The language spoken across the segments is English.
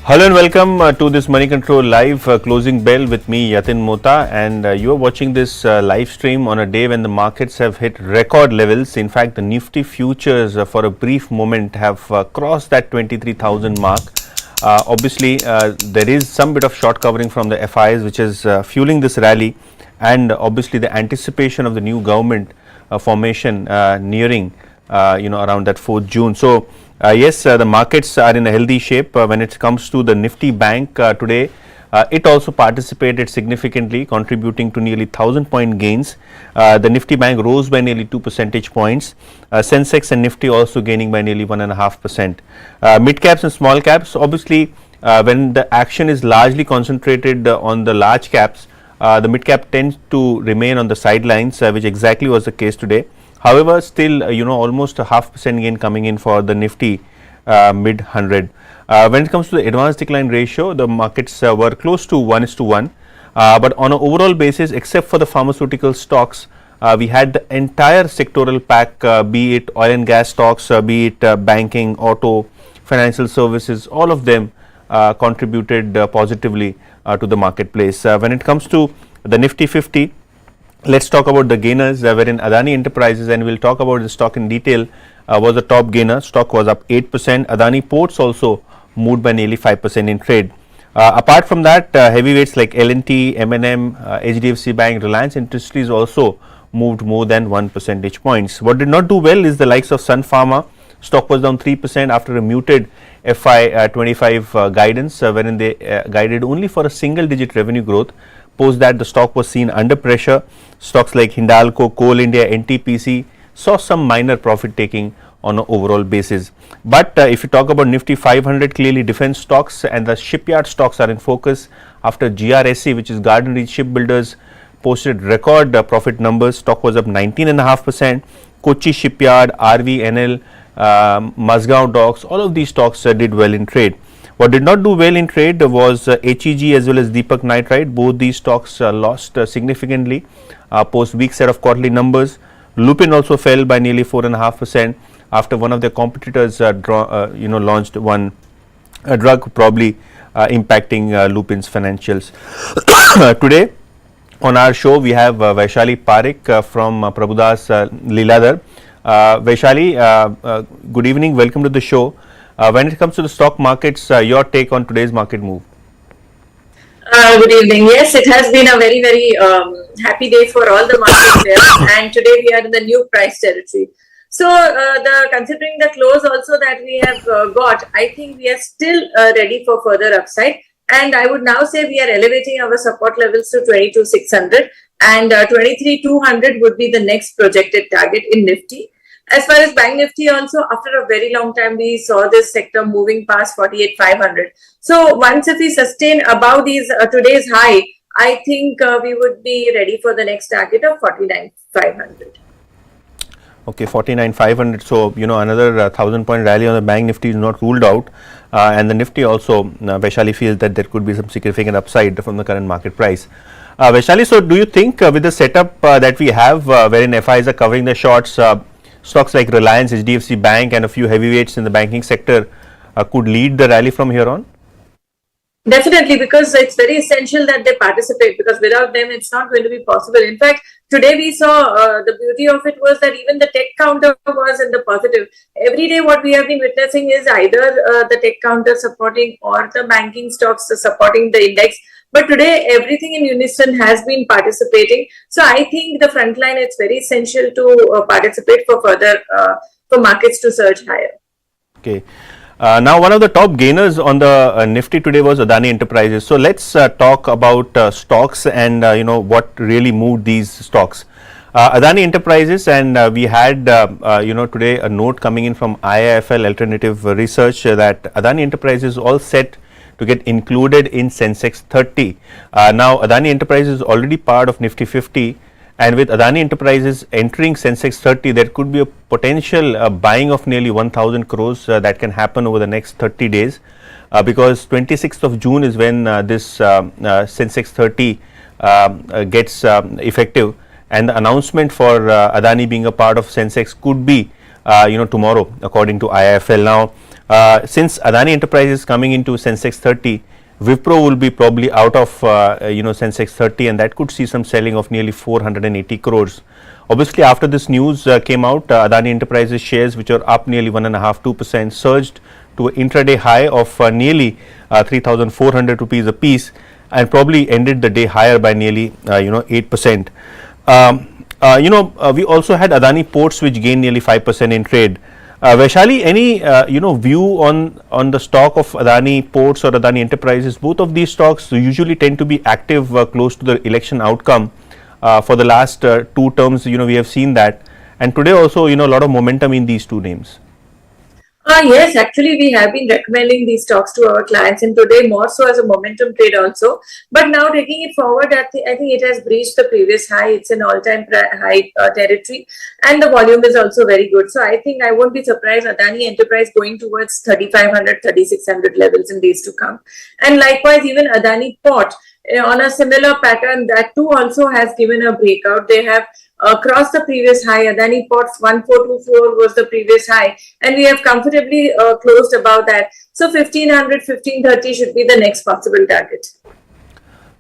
Hello and welcome to this Moneycontrol live closing bell with me Yatin Mota, and you are watching this live stream on a day when the markets have hit record levels. In fact, the Nifty futures for a brief moment have crossed that 23,000 mark. Obviously, there is some bit of short covering from the FIs which is fueling this rally, and obviously the anticipation of the new government formation nearing around that 4th June. So yes, the markets are in a healthy shape. When it comes to the Nifty Bank today, it also participated significantly, contributing to nearly 1,000-point gains. The Nifty Bank rose by nearly 2 percentage points. Sensex and Nifty also gaining by nearly 1.5%. Mid caps and small caps, obviously, when the action is largely concentrated on the large caps, the mid cap tends to remain on the sidelines, which exactly was the case today. However, still almost a 0.5% gain coming in for the Nifty mid 100. When it comes to the advanced decline ratio, the markets were close to 1:1, but on an overall basis, except for the pharmaceutical stocks, we had the entire sectoral pack, be it oil and gas stocks, be it banking, auto, financial services, all of them contributed positively to the marketplace. When it comes to the Nifty 50, let's talk about the gainers, wherein Adani Enterprises, and we'll talk about the stock in detail, was the top gainer. Stock was up 8%. Adani Ports also moved by nearly 5% in trade. Apart from that, heavyweights like L&T, M&M, HDFC Bank, Reliance Industries also moved more than 1 percentage points. What did not do well is the likes of Sun Pharma. Stock was down 3% after a muted FY 25 guidance, wherein they guided only for a single digit revenue growth. Post that, the stock was seen under pressure. Stocks like Hindalco, Coal India, NTPC saw some minor profit taking on an overall basis. But if you talk about Nifty 500, clearly defense stocks and the shipyard stocks are in focus after GRSE, which is Garden Reach Shipbuilders, posted record profit numbers. Stock was up 19.5%. Kochi Shipyard, RVNL, Mazgaon Docks, all of these stocks did well in trade. What did not do well in trade was HEG as well as Deepak Nitrite. Both these stocks lost significantly post weak set of quarterly numbers. Lupin also fell by nearly 4.5% after one of their competitors launched one drug, probably impacting Lupin's financials. Today on our show we have Vaishali Parekh from Prabhudas Liladhar. Vaishali, good evening, welcome to the show. When it comes to the stock markets, your take on today's market move? Good evening. Yes, it has been a very, very happy day for all the market players, and today we are in the new price territory. So, considering the close also that we have got, I think we are still ready for further upside. And I would now say we are elevating our support levels to 22,600, and 23,200 would be the next projected target in Nifty. As far as Bank Nifty also, after a very long time, we saw this sector moving past 48,500. So once if we sustain above these today's high, I think we would be ready for the next target of 49,500. Okay, 49,500. So, another 1,000-point rally on the Bank Nifty is not ruled out. And the Nifty also, Vaishali feels that there could be some significant upside from the current market price. Vaishali, so do you think with the setup that we have, wherein FIs are covering the shorts, stocks like Reliance, HDFC Bank and a few heavyweights in the banking sector could lead the rally from here on? Definitely, because it's very essential that they participate, because without them it's not going to be possible. In fact, today we saw the beauty of it was that even the tech counter was in the positive. Every day what we have been witnessing is either the tech counter supporting or the banking stocks supporting the index. But today everything in unison has been participating. So I think the front line, it's very essential to participate for further for markets to surge higher. Okay. Now, one of the top gainers on the Nifty today was Adani Enterprises. So let's talk about stocks and what really moved these stocks. Adani Enterprises, and we had today a note coming in from IIFL Alternative Research that Adani Enterprises all set to get included in Sensex 30. Now, Adani Enterprises is already part of Nifty 50. And with Adani Enterprises entering Sensex 30, there could be a potential buying of nearly 1,000 crores that can happen over the next 30 days because 26th of June is when this Sensex 30 gets effective, and the announcement for Adani being a part of Sensex could be tomorrow, according to IIFL. Now, Since Adani Enterprises is coming into Sensex 30, Wipro will be probably out of Sensex 30, and that could see some selling of nearly 480 crores. Obviously, after this news came out, Adani Enterprises shares, which are up nearly 1.5-2%, surged to an intraday high of nearly 3,400 rupees a piece, and probably ended the day higher by nearly 8%. We also had Adani Ports, which gained nearly 5% in trade. Vaishali, any view on the stock of Adani Ports or Adani Enterprises? Both of these stocks usually tend to be active close to the election outcome. For the last 2 terms, we have seen that, and today also, a lot of momentum in these 2 names. Yes, actually we have been recommending these stocks to our clients, and today more so as a momentum trade also. But now taking it forward, I think it has breached the previous high. It's an all-time high territory, and the volume is also very good. So I think I won't be surprised Adani Enterprise going towards 3,500, 3,600 levels in days to come. And likewise, even Adani Port on a similar pattern, that too also has given a breakout. They have crossed the previous high. Adani Ports 1424 was the previous high, and we have comfortably closed above that. So 1500, 1530 should be the next possible target.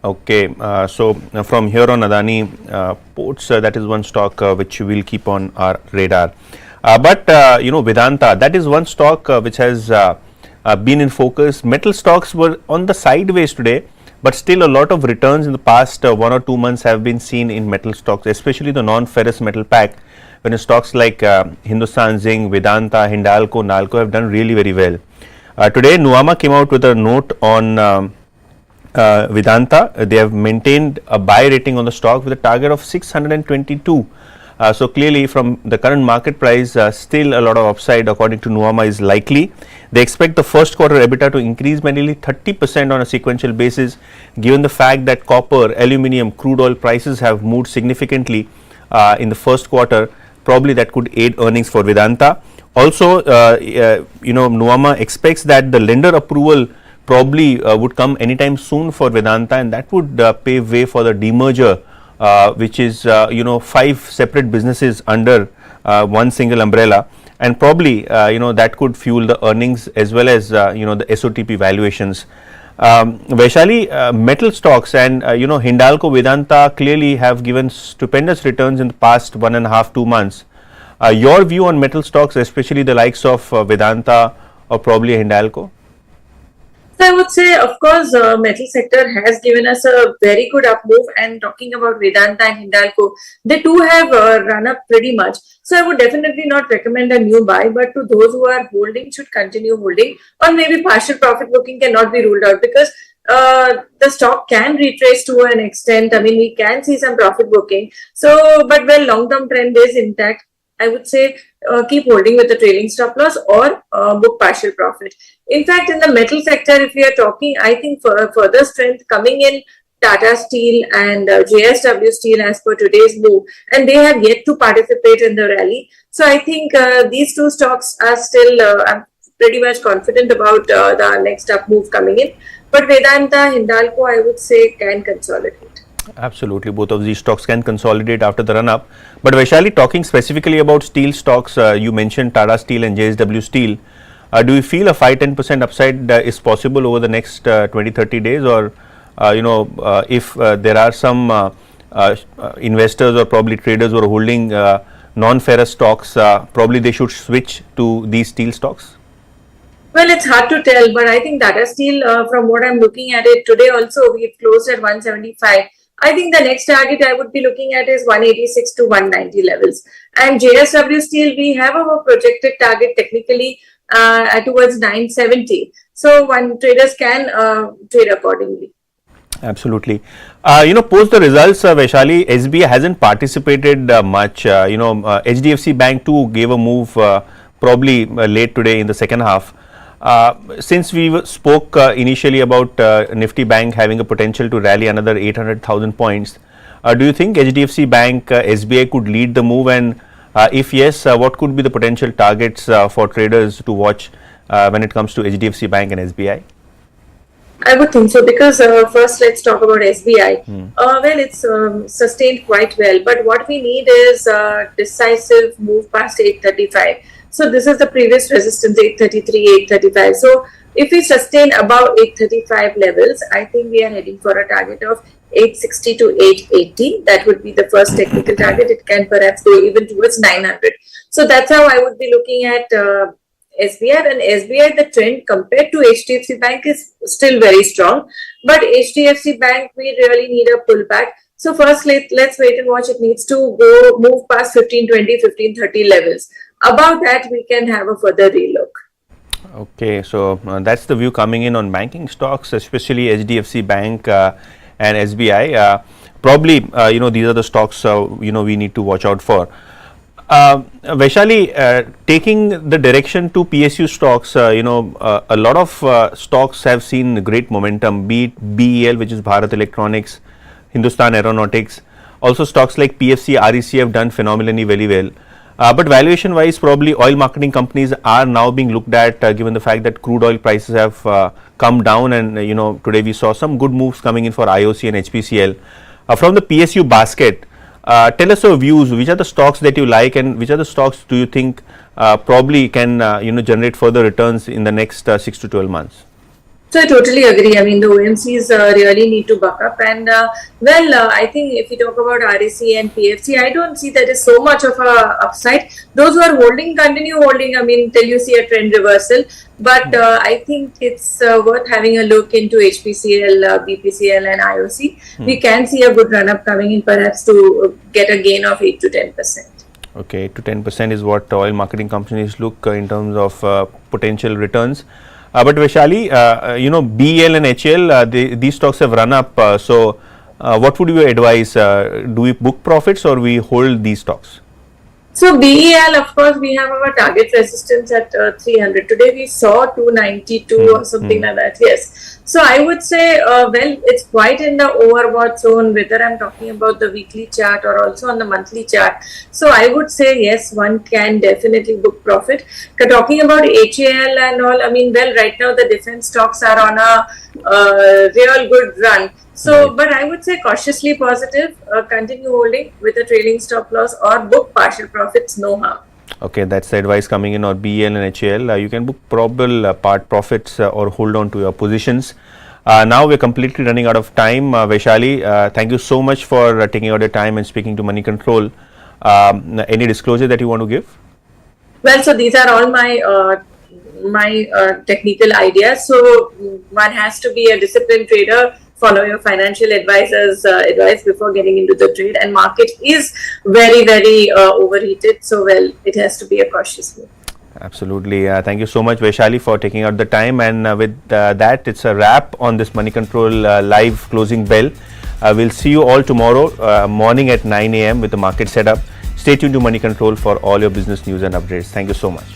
Okay, so from here on, Adani Ports, that is one stock which we will keep on our radar. But Vedanta, that is one stock which has been in focus. Metal stocks were on the sideways today, but still a lot of returns in the past 1 or 2 months have been seen in metal stocks, especially the non-ferrous metal pack, when stocks like Hindustan Zinc, Vedanta, Hindalco, Nalco have done really very well. Today, Nuvama came out with a note on Vedanta. They have maintained a buy rating on the stock with a target of 622. So clearly, from the current market price, still a lot of upside according to Nuvama is likely. They expect the first quarter EBITDA to increase by nearly 30% on a sequential basis, given the fact that copper, aluminium, crude oil prices have moved significantly in the first quarter. Probably that could aid earnings for Vedanta. Also, Nuvama expects that the lender approval probably would come anytime soon for Vedanta, and that would pave way for the demerger, which is 5 separate businesses under one single umbrella, and probably that could fuel the earnings as well as the SOTP valuations. Vaishali, metal stocks and Hindalco, Vedanta clearly have given stupendous returns in the past 1.5-2 months. Your view on metal stocks, especially the likes of Vedanta or probably Hindalco? So I would say, of course, metal sector has given us a very good up move, and talking about Vedanta and Hindalco, they too have run up pretty much. So I would definitely not recommend a new buy, but to those who are holding, should continue holding, or maybe partial profit booking cannot be ruled out, because the stock can retrace to an extent. I mean, we can see some profit booking. So, but when long-term trend is intact, I would say keep holding with the trailing stop loss, or book partial profit. In fact, in the metal sector, if we are talking, I think for further strength coming in Tata Steel and JSW Steel as per today's move, and they have yet to participate in the rally. So I think these 2 stocks are still, I'm pretty much confident about the next up move coming in. But Vedanta, Hindalco, I would say can consolidate. Absolutely, both of these stocks can consolidate after the run-up. But Vaishali, talking specifically about steel stocks, you mentioned Tata Steel and JSW Steel. Do you feel a 5-10% upside is possible over the next 20-30 days, or if there are some investors or probably traders who are holding non-ferrous stocks, probably they should switch to these steel stocks? Well, it's hard to tell, but I think Tata Steel, from what I'm looking at it today, also we've closed at 175. I think the next target I would be looking at is 186 to 190 levels. And JSW Steel, we have our projected target technically towards 970. So traders can trade accordingly. Absolutely. Post the results, Vaishali, SBI hasn't participated much. HDFC Bank too gave a move probably late today in the second half. Since we spoke initially about Nifty Bank having a potential to rally another 800,000 points, do you think HDFC Bank, SBI could lead the move, and if yes, what could be the potential targets for traders to watch when it comes to HDFC Bank and SBI? I would think so, because first let's talk about SBI. Well, it's sustained quite well, but what we need is decisive move past 835. So this is the previous resistance, 833, 835. So if we sustain above 835 levels, I think we are heading for a target of 860 to 880. That would be the first technical target. It can perhaps go even towards 900. So that's how I would be looking at SBI. And SBI, the trend compared to HDFC Bank is still very strong. But HDFC Bank, we really need a pullback. So first, let's wait and watch. It needs to move past 1520, 1530 levels. Above that, we can have a further relook. Okay, so that's the view coming in on banking stocks, especially HDFC Bank and SBI. Probably, these are the stocks we need to watch out for. Vaishali, taking the direction to PSU stocks, a lot of stocks have seen great momentum, be it BEL, which is Bharat Electronics, Hindustan Aeronautics. Also, stocks like PFC, REC have done phenomenally very well. But valuation wise, probably oil marketing companies are now being looked at given the fact that crude oil prices have come down, and today we saw some good moves coming in for IOC and HPCL. From the PSU basket, tell us your views. Which are the stocks that you like, and which are the stocks do you think probably can generate further returns in the next 6 to 12 months? So I totally agree. I mean, the OMCs really need to buck up. And I think if we talk about REC and PFC, I don't see that is so much of a upside. Those who are holding, continue holding, I mean, till you see a trend reversal. But I think it's worth having a look into HPCL, BPCL and IOC. We can see a good run up coming in, perhaps to get a gain of 8 to 10%. Okay, 8 to 10% is what oil marketing companies look in terms of potential returns. But Vaishali, BEL and HL, these stocks have run up. So what would you advise? Do we book profits or we hold these stocks? So BEL, of course, we have our target resistance at 300. Today we saw 292 or something like that. Yes. So I would say, it's quite in the overbought zone, whether I'm talking about the weekly chart or also on the monthly chart. So I would say, yes, one can definitely book profit. Talking about HAL and all, I mean, right now the defense stocks are on a real good run. So, but I would say cautiously positive, continue holding with a trailing stop loss or book partial profits, no harm. Okay, that's the advice coming in on BEL and HAL. You can book probable part profits or hold on to your positions. Now we're completely running out of time. Vaishali, thank you so much for taking out your time and speaking to Moneycontrol. Any disclosure that you want to give? Well, so these are all my technical ideas. So one has to be a disciplined trader. Follow your financial advisor's advice before getting into the trade, and market is very, very overheated. So, it has to be a cautious move. Absolutely. Thank you so much, Vaishali, for taking out the time. And with that, it's a wrap on this Moneycontrol live closing bell. We'll see you all tomorrow morning at 9 a.m. with the market setup. Stay tuned to Moneycontrol for all your business news and updates. Thank you so much.